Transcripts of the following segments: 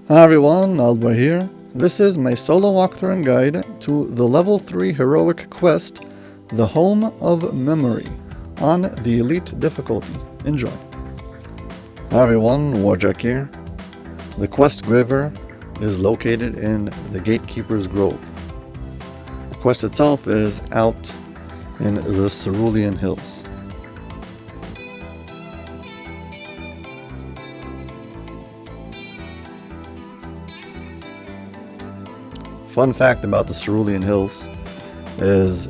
Hi everyone, Aldbar here. This is my solo walkthrough and guide to the level 3 heroic quest, The Home of Memory, on the Elite difficulty. Enjoy. Hi everyone, Warjack here. The quest giver is located in the Gatekeepers Grove. The quest itself is out in the Cerulean Hills. Fun fact about the Cerulean Hills is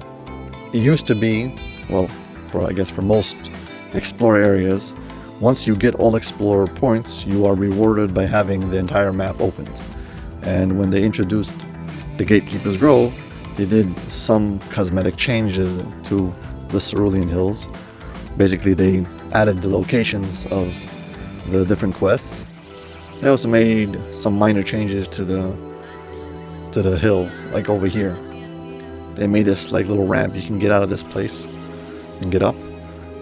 it used to be, well, for most Explorer areas, once you get all Explorer points, you are rewarded by having the entire map opened. And when they introduced the Gatekeepers Grove, they did some cosmetic changes to the Cerulean Hills. Basically, they added the locations of the different quests. They also made some minor changes to the hill, like over here. They made this like little ramp. You can get out of this place and get up.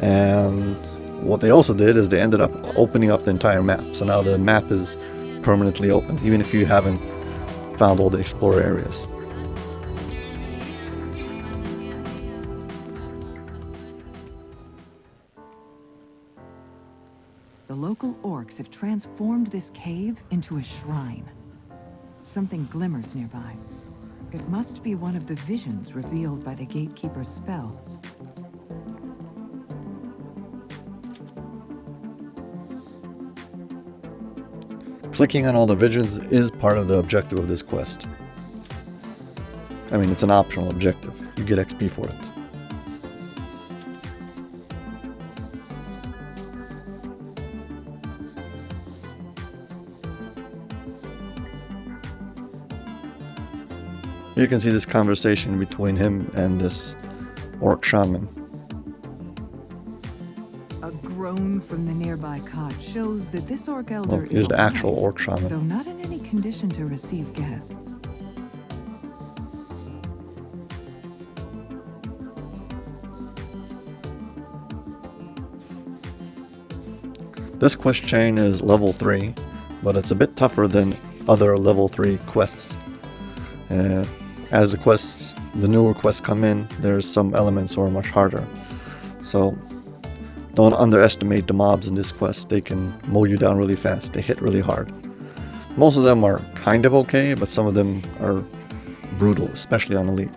And what they also did is they ended up opening up the entire map. So now the map is permanently open, even if you haven't found all the Explorer areas. The local orcs have transformed this cave into a shrine. Something glimmers nearby. It must be one of the visions revealed by the Gatekeeper's spell. Clicking on all the visions is part of the objective of this quest. I mean, it's an optional objective. You get XP for it. You can see this conversation between him and this orc shaman. A groan from the nearby cot shows that this orc elder is here's the actual alive, orc shaman. though not in any condition to receive guests. This quest chain is level 3, but it's a bit tougher than other level 3 quests. As the newer quests come in, there's some elements that are much harder. So don't underestimate the mobs in this quest. They can mow you down really fast. They hit really hard. Most of them are kind of okay, but some of them are brutal, especially on Elite.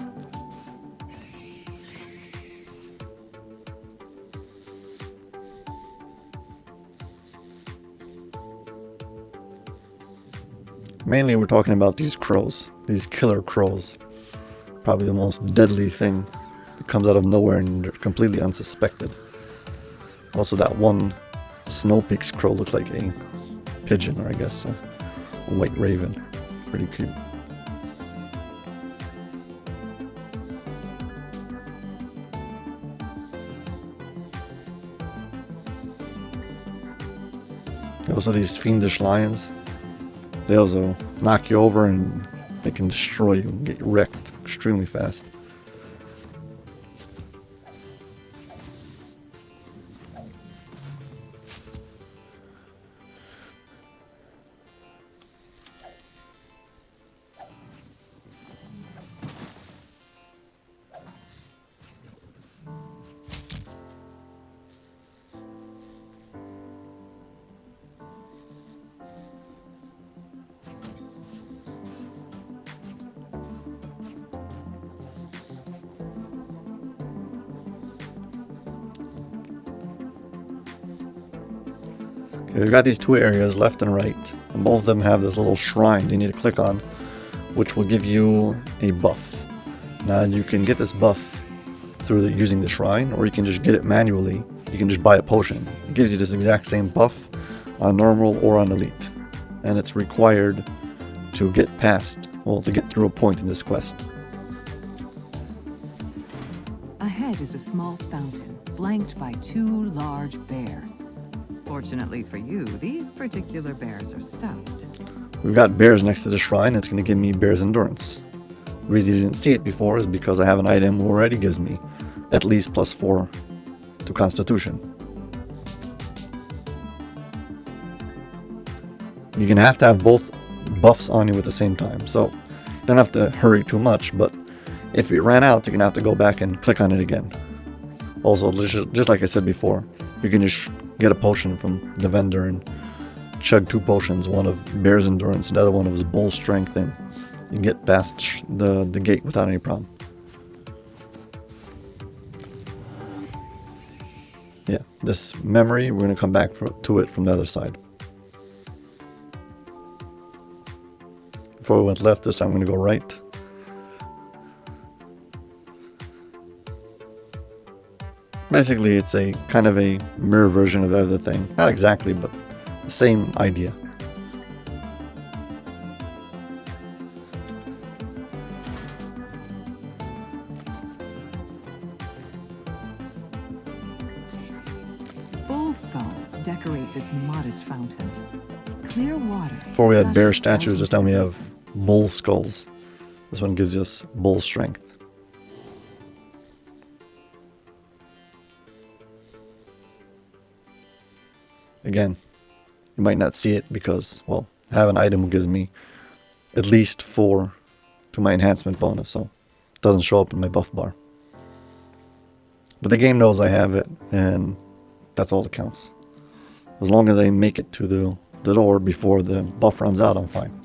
Mainly we're talking about these crows, these killer crows. Probably the most deadly thing that comes out of nowhere and they're completely unsuspected. Also that one Snow Peaks crow looked like a pigeon, or I guess a white raven. Pretty cute. Also these fiendish lions. They also knock you over and they can destroy you and get you wrecked extremely fast. We've got these two areas, left and right, and both of them have this little shrine you need to click on, which will give you a buff. Now you can get this buff through using the shrine, or you can just get it manually. You can just buy a potion. It gives you this exact same buff on normal or on Elite, and it's required to get to get through a point in this quest. Ahead is a small fountain, flanked by 2 large bears. Fortunately for you, these particular bears are stuffed. We've got bears next to the shrine. It's going to give me bear's endurance. The reason you didn't see it before is because I have an item that already gives me at least +4 to Constitution. You're going to have both buffs on you at the same time. So you don't have to hurry too much, but if it ran out, you're going to have to go back and click on it again. Also, just like I said before, you can just get a potion from the vendor and chug 2 potions, one of Bear's Endurance and the other one of his Bull Strength, and you can get past the gate without any problem. Yeah, this memory, we're going to come back to it from the other side. Before we went left, this time I'm going to go right. Basically, it's a kind of a mirror version of the other thing. Not exactly, but the same idea. Bull skulls decorate this modest fountain. Clear water. Before we had bear statues, this time we have bull skulls. This one gives us bull strength. Again, you might not see it because, well, I have an item that gives me at least 4 to my enhancement bonus, so it doesn't show up in my buff bar. But the game knows I have it, and that's all that counts. As long as I make it to the door before the buff runs out, I'm fine.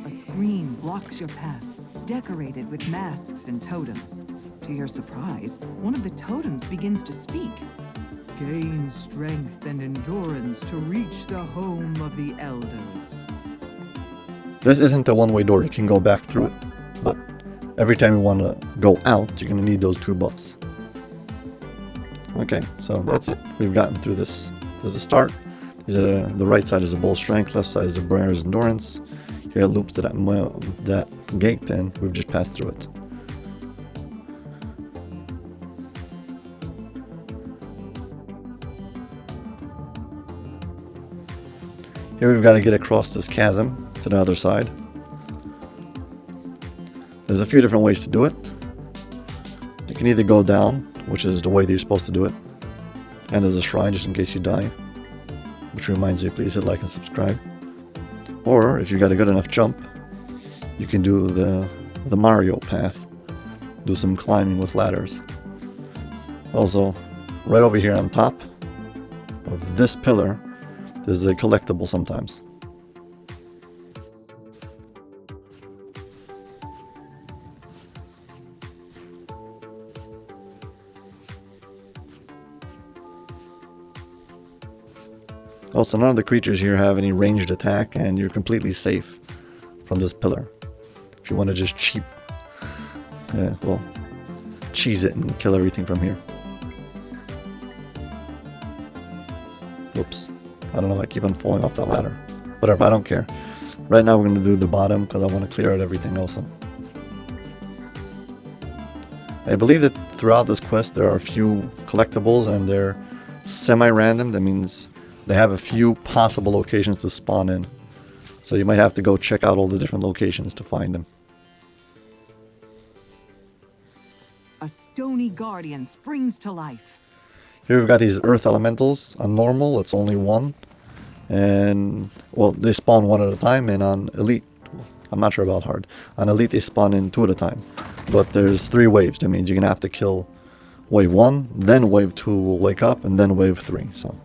A screen blocks your path, decorated with masks and totems. To your surprise, one of the totems begins to speak. Gain strength and endurance to reach the home of the elders. This isn't a one-way door, you can go back through it. But every time you want to go out, you're going to need those 2 buffs. Okay, so that's it. We've gotten through this. There's a start. The right side is the Bull Strength, left side is the Bear's Endurance. Here it loops to that gate, and we've just passed through it. Here we've got to get across this chasm to the other side. There's a few different ways to do it. You can either go down, which is the way that you're supposed to do it. And there's a shrine just in case you die. Which reminds me, please hit like and subscribe. Or, if you got a good enough jump, you can do the Mario path. Do some climbing with ladders. Also, right over here on top of this pillar, there's a collectible sometimes. Also, none of the creatures here have any ranged attack, and you're completely safe from this pillar. If you want to just cheese it and kill everything from here. Whoops. I don't know, I keep on falling off that ladder. Whatever, I don't care. Right now we're going to do the bottom because I want to clear out everything also. I believe that throughout this quest there are a few collectibles and they're semi-random. That means they have a few possible locations to spawn in. So you might have to go check out all the different locations to find them. A stony guardian springs to life. Here we've got these earth elementals. On normal, it's only 1. And, well, they spawn 1 at a time. And on elite, I'm not sure about hard. On elite, they spawn in 2 at a time. But there's 3 waves. That means you're going to have to kill wave 1. Then wave 2 will wake up. And then wave 3. So,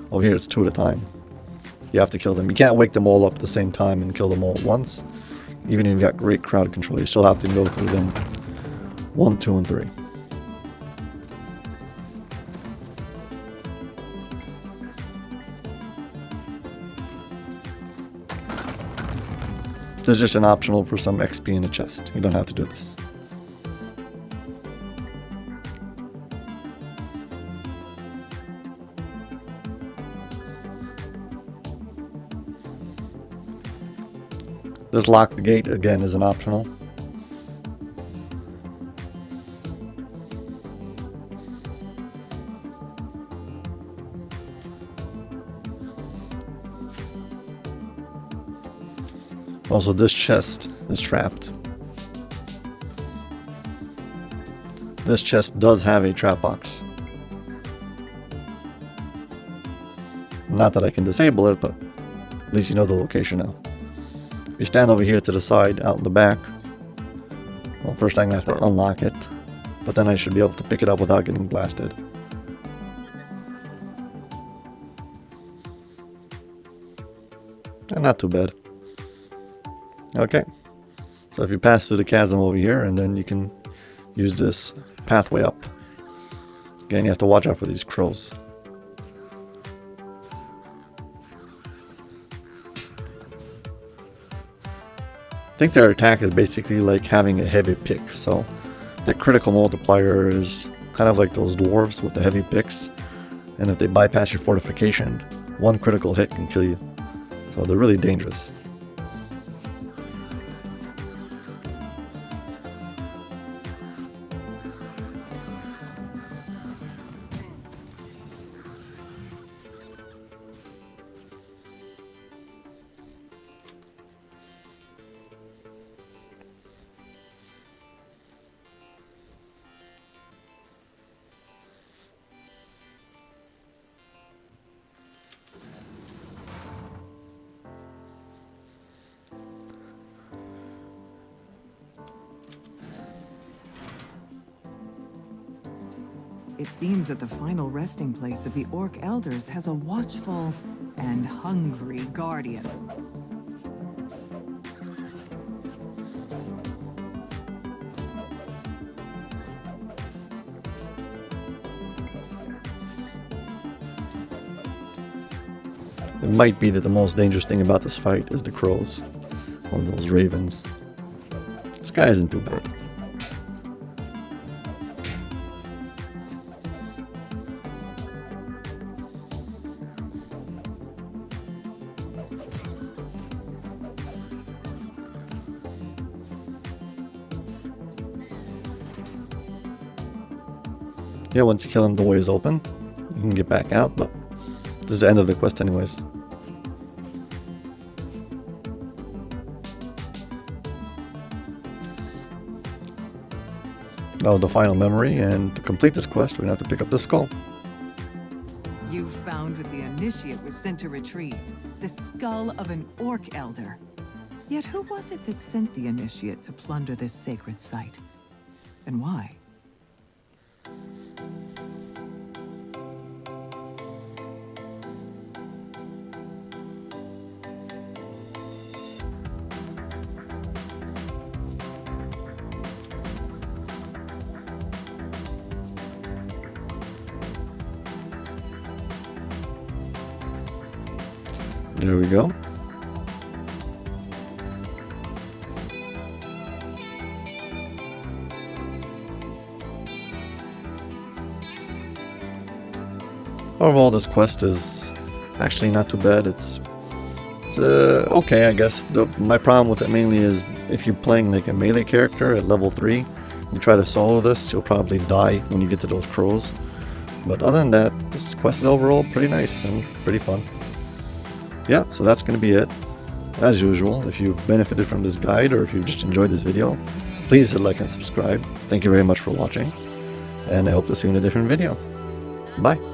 over here, it's 2 at a time. You have to kill them. You can't wake them all up at the same time and kill them all at once. Even if you've got great crowd control, you still have to go through them 1, 2, and 3. There's just an optional for some XP in a chest. You don't have to do this. This lock the gate again is an optional. Also, this chest is trapped. This chest does have a trap box. Not that I can disable it, but at least you know the location now. If you stand over here to the side, out in the back, well, first I'm going to have to unlock it, but then I should be able to pick it up without getting blasted. Not too bad. Okay, so if you pass through the chasm over here, and then you can use this pathway up. Again, you have to watch out for these crows. I think their attack is basically like having a heavy pick, so the critical multiplier is kind of like those dwarves with the heavy picks, and if they bypass your fortification, one critical hit can kill you. So they're really dangerous. It seems that the final resting place of the Orc Elders has a watchful and hungry guardian. It might be that the most dangerous thing about this fight is the crows. One of those ravens. This guy isn't too bad. Yeah, once you kill him, the way is open. You can get back out, but this is the end of the quest anyways. That was the final memory, and to complete this quest, we're going to have to pick up the skull. You found what the initiate was sent to retrieve, the skull of an Orc Elder. Yet who was it that sent the initiate to plunder this sacred site? And why? There we go. Overall, this quest is actually not too bad. It's okay, I guess. My problem with it mainly is if you're playing like a melee character at level 3, you try to solo this, you'll probably die when you get to those crows. But other than that, this quest is overall pretty nice and pretty fun. Yeah, so that's going to be it. As usual, if you've benefited from this guide or if you've just enjoyed this video, please hit like and subscribe. Thank you very much for watching, and I hope to see you in a different video. Bye.